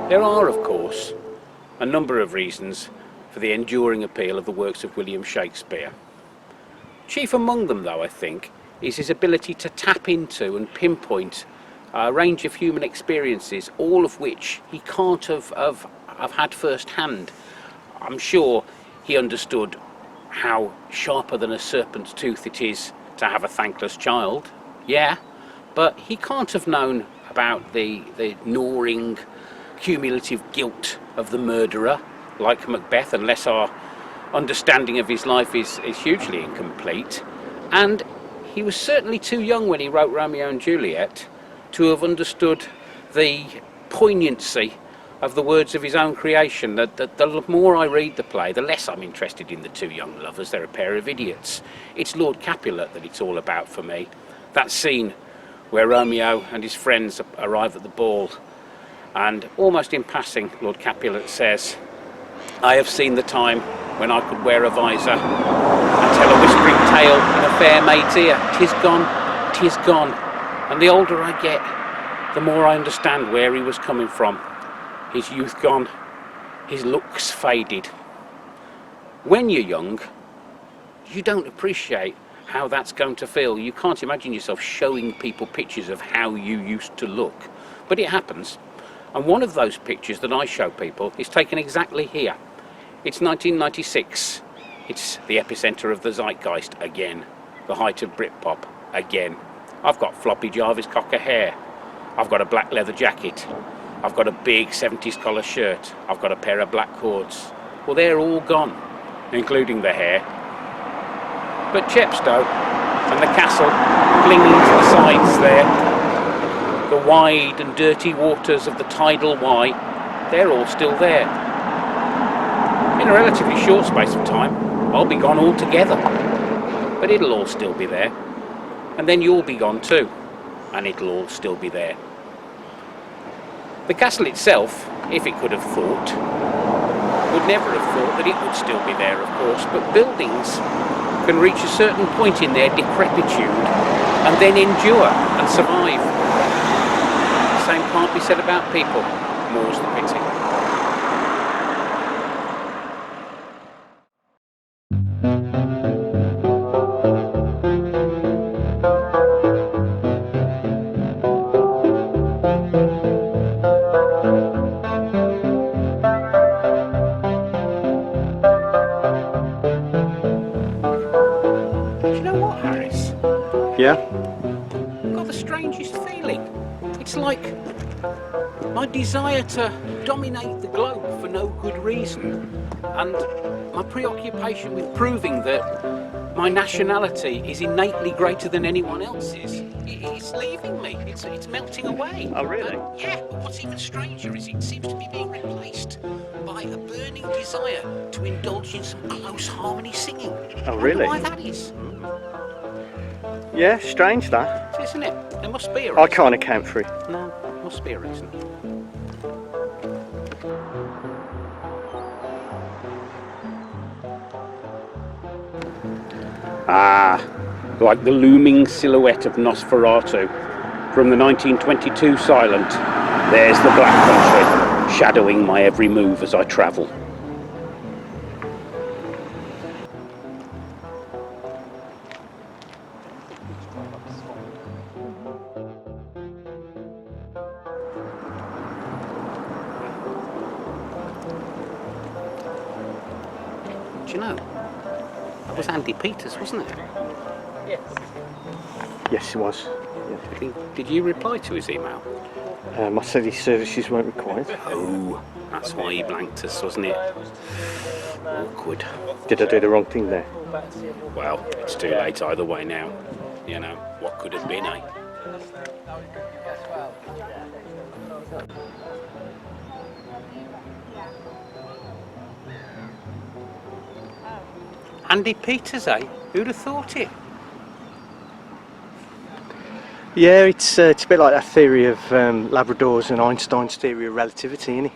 There are, of course, a number of reasons for the enduring appeal of the works of William Shakespeare. Chief among them, though, I think, is his ability to tap into and pinpoint a range of human experiences, all of which he can't have had firsthand. I'm sure he understood how sharper than a serpent's tooth it is to have a thankless child, yeah, but he can't have known about the gnawing, cumulative guilt of the murderer, like Macbeth, unless our understanding of his life is hugely incomplete. And he was certainly too young when he wrote Romeo and Juliet to have understood the poignancy of the words of his own creation. The more I read the play, the less I'm interested in the two young lovers. They're a pair of idiots. It's Lord Capulet that it's all about for me. That scene where Romeo and his friends arrive at the ball, and almost in passing, Lord Capulet says, "I have seen the time when I could wear a visor and tell a whispering tale in a fair maid's ear. 'Tis gone, 'tis gone." And the older I get, the more I understand where he was coming from. His youth gone, his looks faded. When you're young, you don't appreciate how that's going to feel. You can't imagine yourself showing people pictures of how you used to look. But it happens. And one of those pictures that I show people is taken exactly here. It's 1996. It's the epicenter of the zeitgeist again. The height of Britpop again. I've got floppy Jarvis Cocker hair. I've got a black leather jacket. I've got a big 70s collar shirt. I've got a pair of black cords. Well, they're all gone, including the hair. But Chepstow and the castle clinging to the sides there, the wide and dirty waters of the tidal Wye, they're all still there. In a relatively short space of time, I'll be gone altogether. But it'll all still be there. And then you'll be gone too, and it'll all still be there. The castle itself, if it could have thought, would never have thought that it would still be there, of course, but buildings can reach a certain point in their decrepitude and then endure and survive. The same can't be said about people, more's the pity. Yeah? I've got the strangest feeling. It's like my desire to dominate the globe for no good reason, and my preoccupation with proving that my nationality is innately greater than anyone else's. It's leaving me. It's melting away. Oh, really? Yeah, but what's even stranger is it seems to be being replaced by a burning desire to indulge in some close harmony singing. Oh, really? I wonder why that is. Yeah, strange that. Isn't it? There must be a reason. I can't account for it. No, must be a reason. Ah, like the looming silhouette of Nosferatu from the 1922 Silent. There's the Black Country, shadowing my every move as I travel. Do you know, that was Andi Peters, wasn't it? Yes, it was. Did you reply to his email? I said his services weren't required. Oh, that's why he blanked us, wasn't it? Awkward. Did I do the wrong thing there? Well, it's too late either way now. You know, what could have been, eh? Andi Peters, eh? Who'd have thought it? Yeah, it's a bit like that theory of Labradors and Einstein's theory of relativity, isn't it?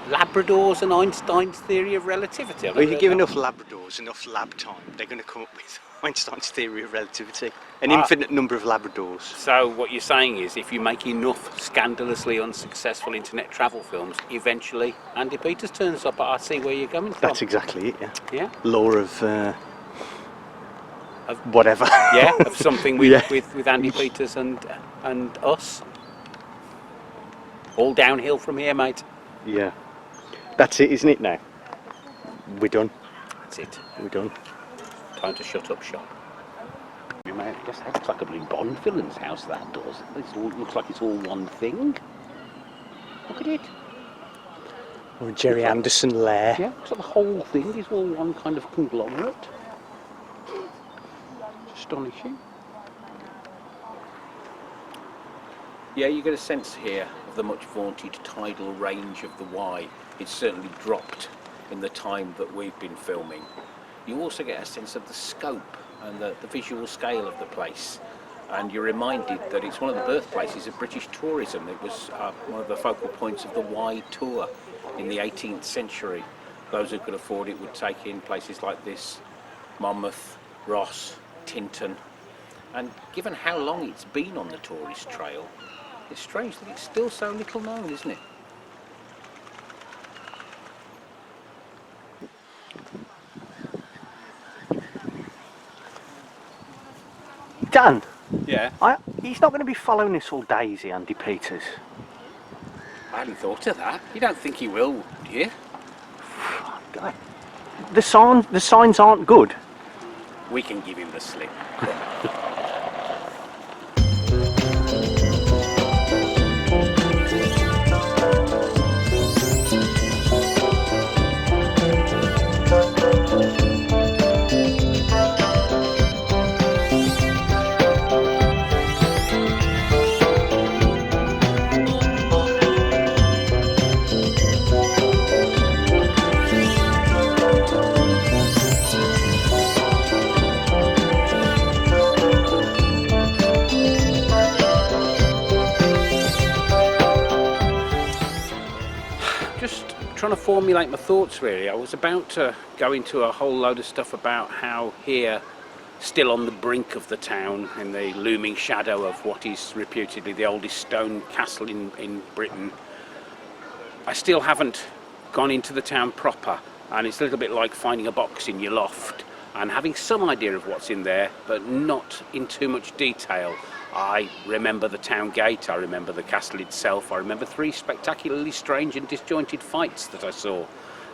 Labradors and Einstein's theory of relativity. Well, if you give enough Labradors enough lab time, they're going to come up with Einstein's theory of relativity. An infinite number of Labradors. So what you're saying is, if you make enough scandalously unsuccessful internet travel films, eventually Andi Peters turns up. I see where you're coming from. That's exactly it, yeah. Yeah? Law of whatever. Yeah, of something with, Yeah. with Andi Peters and us. All downhill from here, mate. Yeah. That's it, isn't it now? We're done. That's it. We're done. Time to shut up shop. You may have just looks like a blue Bond villain's house, that does. It looks like it's all one thing. Look at it. Or a Jerry Anderson lair. Yeah, looks like the whole thing is all one kind of conglomerate. It's astonishing. Yeah, you get a sense here of the much vaunted tidal range of the Wye. It's certainly dropped in the time that we've been filming. You also get a sense of the scope and the visual scale of the place, and you're reminded that it's one of the birthplaces of British tourism. It was one of the focal points of the Wye tour in the 18th century. Those who could afford it would take in places like this, Monmouth, Ross, Tintern, and given how long it's been on the tourist trail, it's strange that it's still so little known, isn't it? Dan, Yeah. he's not going to be following us all day, is he, Andi Peters? I hadn't thought of that. You don't think he will, do you? The signs aren't good. We can give him the slip. Trying to formulate my thoughts really. I was about to go into a whole load of stuff about how here, still on the brink of the town, in the looming shadow of what is reputedly the oldest stone castle in Britain, I still haven't gone into the town proper, and it's a little bit like finding a box in your loft and having some idea of what's in there, but not in too much detail. I remember the town gate, I remember the castle itself, I remember 3 spectacularly strange and disjointed fights that I saw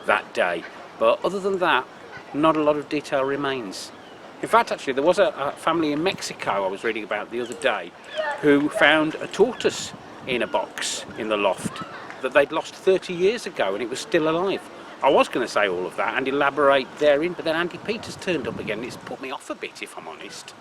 that day. But other than that, not a lot of detail remains. In fact, actually, there was a family in Mexico I was reading about the other day who found a tortoise in a box in the loft that they'd lost 30 years ago and it was still alive. I was going to say all of that and elaborate therein, but then Andi Peters turned up again and it's put me off a bit, if I'm honest.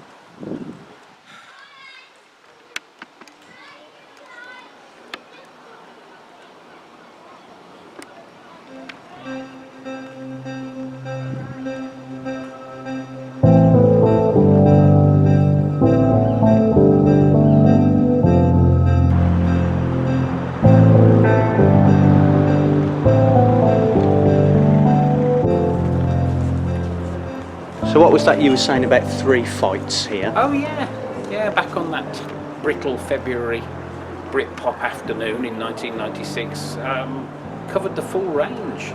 So what was that you were saying about 3 fights here? Oh yeah, back on that brittle February Britpop afternoon in 1996, covered the full range,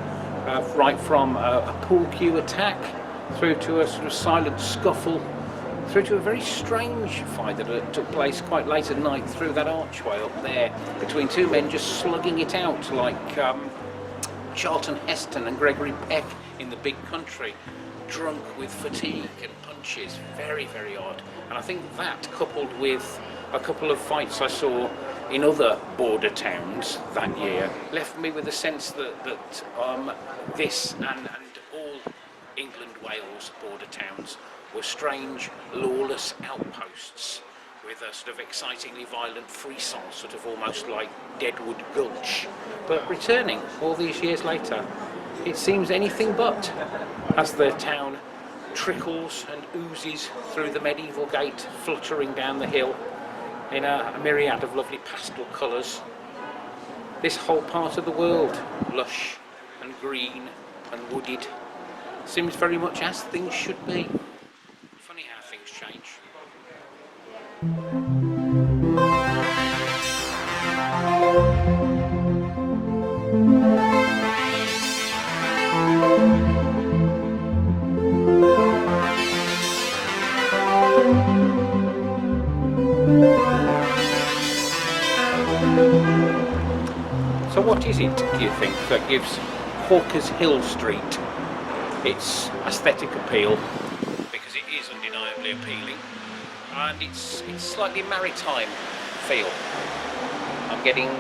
right from a pool cue attack through to a sort of silent scuffle, through to a very strange fight that took place quite late at night through that archway up there, between 2 men just slugging it out like Charlton Heston and Gregory Peck in The Big Country, drunk with fatigue and punches. Very, very odd. And I think that, coupled with a couple of fights I saw in other border towns that year left me with a sense that this and all England, Wales border towns were strange, lawless outposts with a sort of excitingly violent frisson, sort of almost like Deadwood Gulch. But returning all these years later, it seems anything but, as the town trickles and oozes through the medieval gate, fluttering down the hill in a myriad of lovely pastel colours. This whole part of the world, lush and green and wooded, seems very much as things should be. Funny how things change. So what is it, do you think, that gives Hawker's Hill Street its aesthetic appeal? Because it is undeniably appealing, and it's slightly maritime feel. I'm getting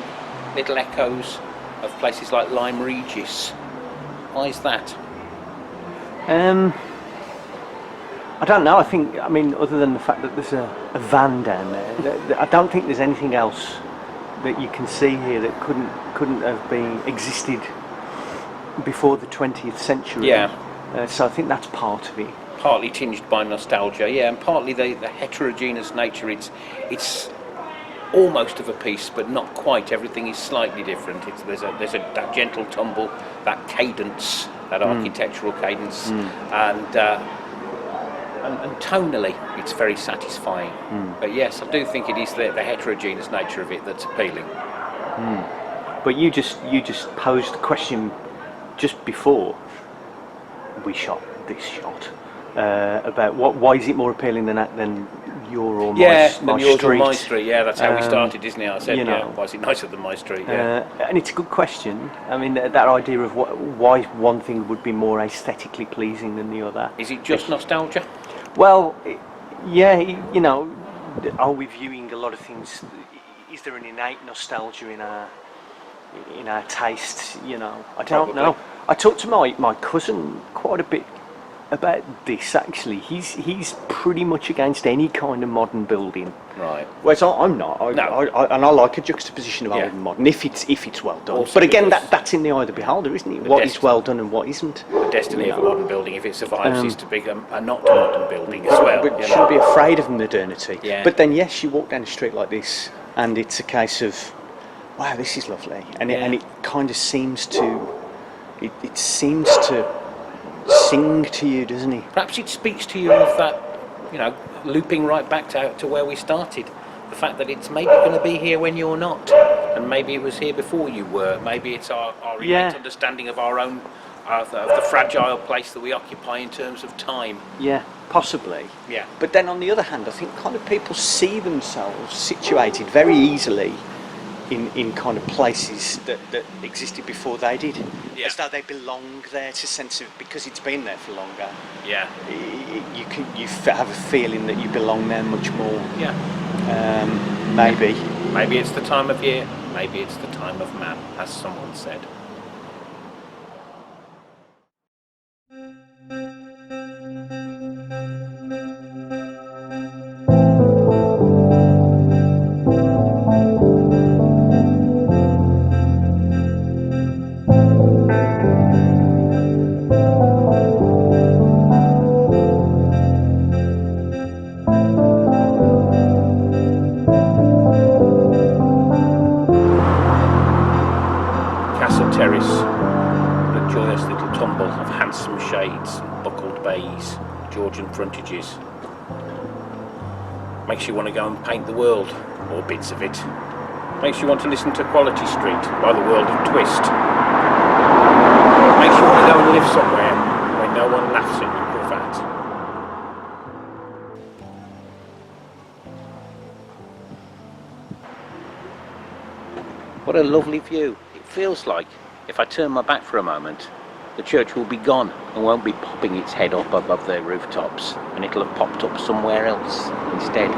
little echoes of places like Lyme Regis. Why is that? I don't know. I mean, other than the fact that there's a van down there, I don't think there's anything else that you can see here that couldn't have been existed before the 20th century. Yeah. So I think that's part of it. Partly tinged by nostalgia, yeah, and partly the heterogeneous nature. It's almost of a piece, but not quite. Everything is slightly different. There's that gentle tumble, that cadence, that architectural cadence, and tonally, it's very satisfying. But yes, I do think it is the heterogeneous nature of it that's appealing. But you just posed the question just before we shot this shot about why is it more appealing than your or my yours or street? my street. Yeah, that's how we started, isn't it? I said, why is it nicer than my street? Yeah. And it's a good question. I mean, that idea of why one thing would be more aesthetically pleasing than the other. Is it just nostalgia? Well, yeah, are we viewing a lot of things? Is there an innate nostalgia in our tastes? I don't know. I talked to my cousin quite a bit about this. Actually, he's pretty much against any kind of modern building. Right. Whereas I'm not. No. I like a juxtaposition of old and modern if it's well done. Also but again, that's in the eye of the beholder, isn't it? What is well done and what isn't. The destiny of a modern building, if it survives, is to be a not modern building as well. But shouldn't be afraid of modernity. Yeah. But then, yes, you walk down a street like this, and it's a case of, wow, this is lovely, and it kind of seems to, it seems to sing to you, doesn't it? Perhaps it speaks to you of that, looping right back to where we started. The fact that it's maybe going to be here when you're not, and maybe it was here before you were. Maybe it's our innate understanding of our own, of the fragile place that we occupy in terms of time. Yeah, possibly. Yeah. But then on the other hand, I think kind of people see themselves situated very easily in kind of places that existed before they did, as though they belong there. It's a sense of, because it's been there for longer. Yeah. You have a feeling that you belong there much more. Yeah. Maybe. Maybe it's the time of year. Maybe it's the time of man, as someone said. Terrace, a joyous little tumble of handsome shades and buckled bays, Georgian frontages. Makes you want to go and paint the world, or bits of it. Makes you want to listen to Quality Street by the World of Twist. Makes you want to go and live somewhere where no one laughs at your cravat. What a lovely view. It feels like, if I turn my back for a moment, the church will be gone and won't be popping its head up above their rooftops, and it'll have popped up somewhere else instead.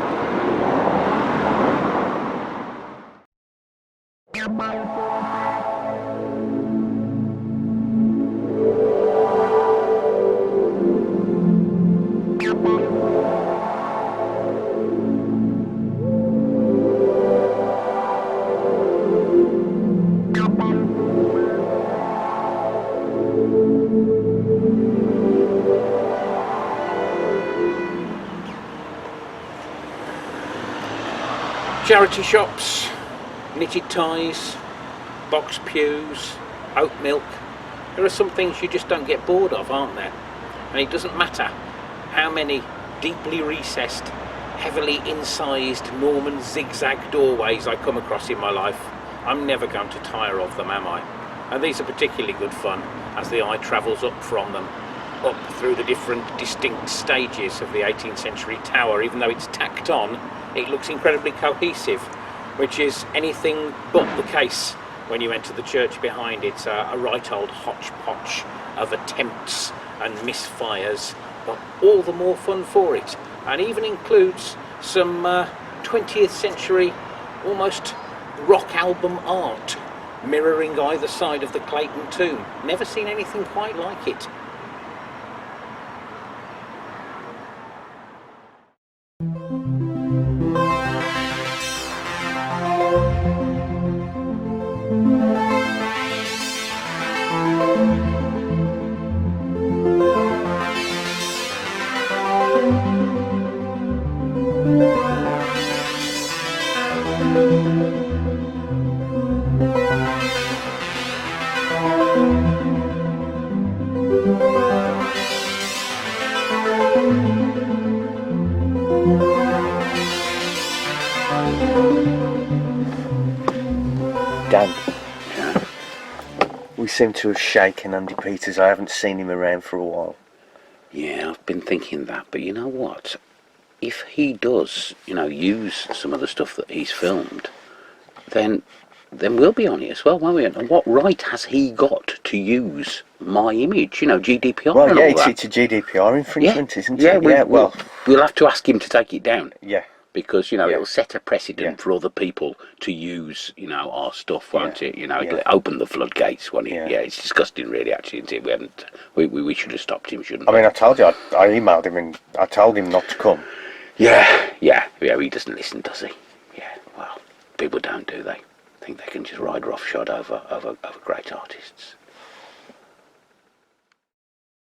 Charity shops, knitted ties, box pews, oat milk. There are some things you just don't get bored of, aren't there? And it doesn't matter how many deeply recessed, heavily incised Norman zigzag doorways I come across in my life, I'm never going to tire of them, am I? And these are particularly good fun as the eye travels up from them, up through the different distinct stages of the 18th century tower. Even though it's tacked on, it looks incredibly cohesive, which is anything but the case when you enter the church behind. It's a right old hodgepodge of attempts and misfires, but all the more fun for it, and even includes some 20th century almost rock album art mirroring either side of the Clayton tomb. Never seen anything quite like it. Dan, we seem to have shaken Andi Peters. I haven't seen him around for a while. Yeah, I've been thinking that, but you know what? If he does, use some of the stuff that he's filmed, then we'll be on it as well, won't we? And what right has he got to use my image? GDPR Well, and yeah, all that. it's a GDPR infringement, isn't Yeah, it? we'll have to ask him to take it down. Yeah. Because, it'll set a precedent for other people to use, our stuff, won't it? It'll open the floodgates, won't it? Yeah, it's disgusting, really, actually, isn't it? We should have stopped him, shouldn't we? I mean, I told you, I emailed him and I told him not to come. Yeah, he doesn't listen, does he? Yeah, well, people don't, do they? Think they can just ride roughshod over great artists.